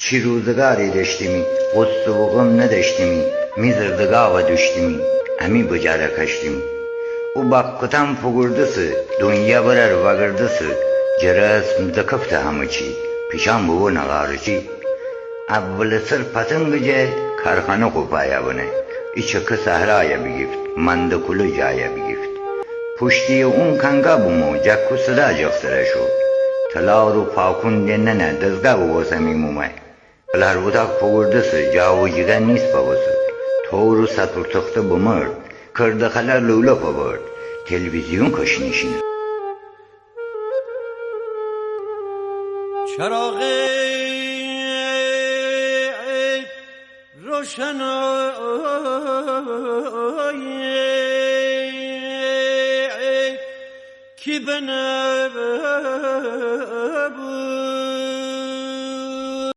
چی روزگاری داشتیمی غصه و غم نداشتیمی میزردگا و düştimi امی بجاره کشتیمی او bakkıtan fugurdısı dünya birer vagırdısı cerasm dıkıftı hamıçı pişan bu nagarıcı avvılı sır patıngıca karhanı kupaya bune içi sahraya bir gift mandakulu jaya bir gift puştiye un kanga bu mu cakku sıra sıra şu talaru fakun denene dızga bu sami mumay Blar udak fugurdısı cavuciga nis babası Toğru saturtukta bumur kırdıkalar lula babır televizyon kaşınışını چراغ روشنایی کی بنبود